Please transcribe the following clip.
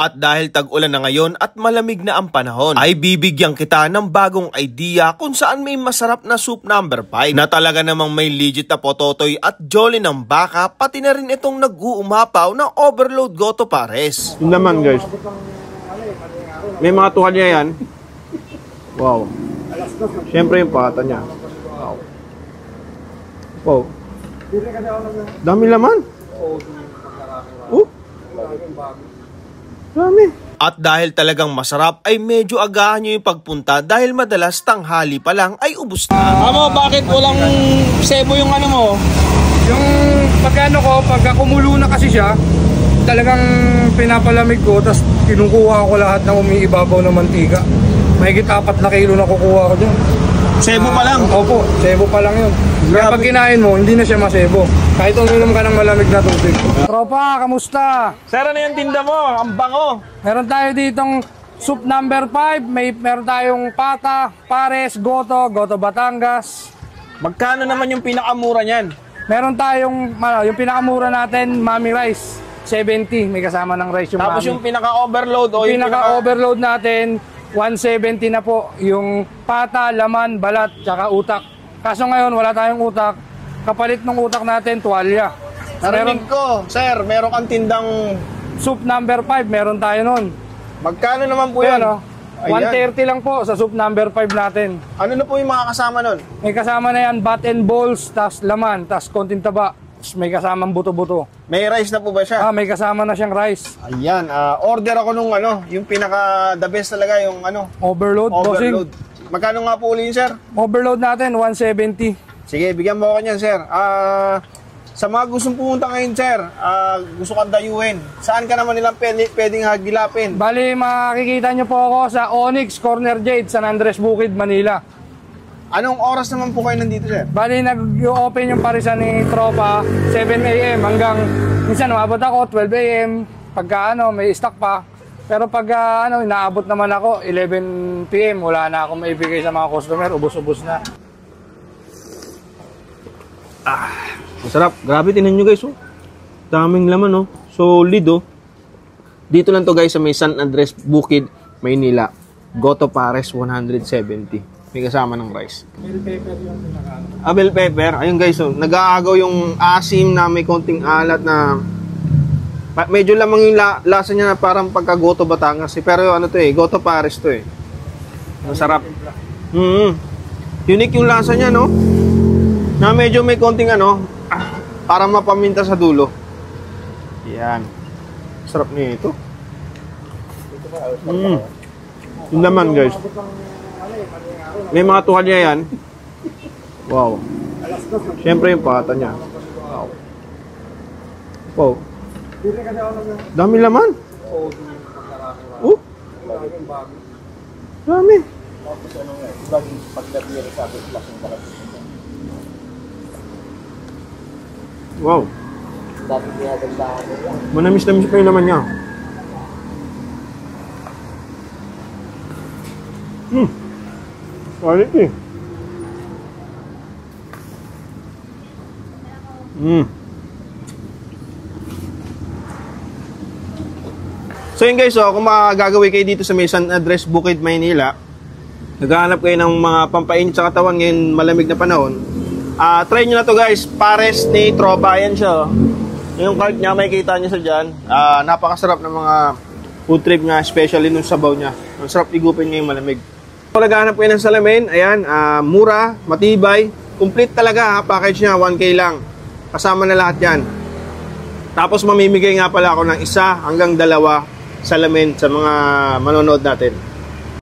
At dahil tag-ulan na ngayon at malamig na ang panahon, ay bibigyan kita ng bagong idea kung saan may masarap na soup number 5 na talaga namang may legit na pototoy at jolly ng baka, pati na rin itong nag-uumapaw ng overload goto pares. Yun naman guys, may mga tuhalya yan. Wow. Siyempre yung pata niya. Wow. Wow. Dami laman. Dami. At dahil talagang masarap ay medyo agahan nyo yung pagpunta dahil madalas tanghali pa lang ay ubos na. Amo, bakit walang sebo yung ano mo? Yung pagkano ko, pagka kumulo na kasi siya, talagang pinapalamig ko, tapos kinukuha ko lahat ng umiibabaw ng mantika. Mahigit 4 na kilo na kukuha ko dyan. Sebo pa lang? Opo, sebo pa lang yun. Kaya pag kinain mo, hindi na siya masebo. Kahit uminom ka ng malamig na tubig. Tropa, kamusta? Sir, ano yung tinda mo? Ang bango. Meron tayo ditong soup number 5. Meron tayong pata, pares, goto Batangas. Magkano naman yung pinakamura niyan? Meron tayong, yung pinakamura natin, Mami Rice. 70, may kasama ng rice yung Tapos Mami. yung pinaka-overload o yung pinaka-overload natin, 170 na po. Yung pata, laman, balat, tsaka utak. Kaso ngayon, wala tayong utak. Kapalit ng utak natin, tuwalya. Narinig ko, sir, meron kang tindang Soup number 5, meron tayo nun. magkano naman po yan? Ayan, 130 lang po sa soup number 5 natin. Ano na po yung mga kasama nun? May kasama na yan, bat and balls, tas laman, tas konting taba. Tas may kasamang buto-buto. May rice na po ba siya? May kasama na siyang rice. Ayan, order ako nung ano, yung pinaka the best talaga, yung ano, Overload, overload. bossing. Magkano nga po uli yun, sir? Overload natin, 170. Sige, bigyan mo ako niyan, sir. Sa mga gustong pumunta ngayon, sir, gusto kang dayuhin, saan ka naman nilang pwedeng hagilapin? Bali, makikita nyo po ako sa Onyx Corner Jade, San Andres Bukid, Manila. Anong oras naman po kayo nandito, sir? Bali, nag-open yung parisan ni Tropa, 7 a.m. hanggang, minsan umabot ako, 12 a.m. Pagka may stock pa. Pero pag inaabot naman ako, 11 p.m. wala na akong maibigay sa mga customer, ubos-ubos na. Masarap. Grabe, tingnan nyo guys, oh. Daming laman, oh. Solid, oh. Dito lang to guys sa may San Andres Bukid, Maynila. Goto pares 170. May kasama ng rice. Bell pepper yung pinakaano. Bell pepper. Ayun guys, oh. Nag-aagaw yung asim na may konting alat na medyo lamang yung lasa niya na parang pagka goto Batangas. Pero ano to goto pares to Masarap. Unique yung lasa niya, no? Na medyo may konting parang mapaminta sa dulo. Yan. Sarap niya ito. Yung laman guys. May mga tuhalya yan. Wow. Siyempre yung pata niya. Wow. Wow. Dami laman. Dami. Wow. Manamis-namis pa yung laman niya. Quality. So yun guys, kung magagawin kayo dito sa may San Andres Bukid, Maynila, naghahanap kayo ng mga pampainit sa katawan ngayon malamig na panahon, try nyo na to guys, pares ni Tropa. Yan siya, yung card niya, makikita nyo sa dyan. Napakasarap ng mga food trip nga, especially nung sabaw niya. Ang sarap igupin ngayon malamig. Kung naghahanap kayo ng salamin, ayan, mura, matibay, complete talaga, package niya, 1K lang. Kasama na lahat yan. Tapos mamimigay nga pala ako ng 1 hanggang 2 salamin sa mga manonood natin.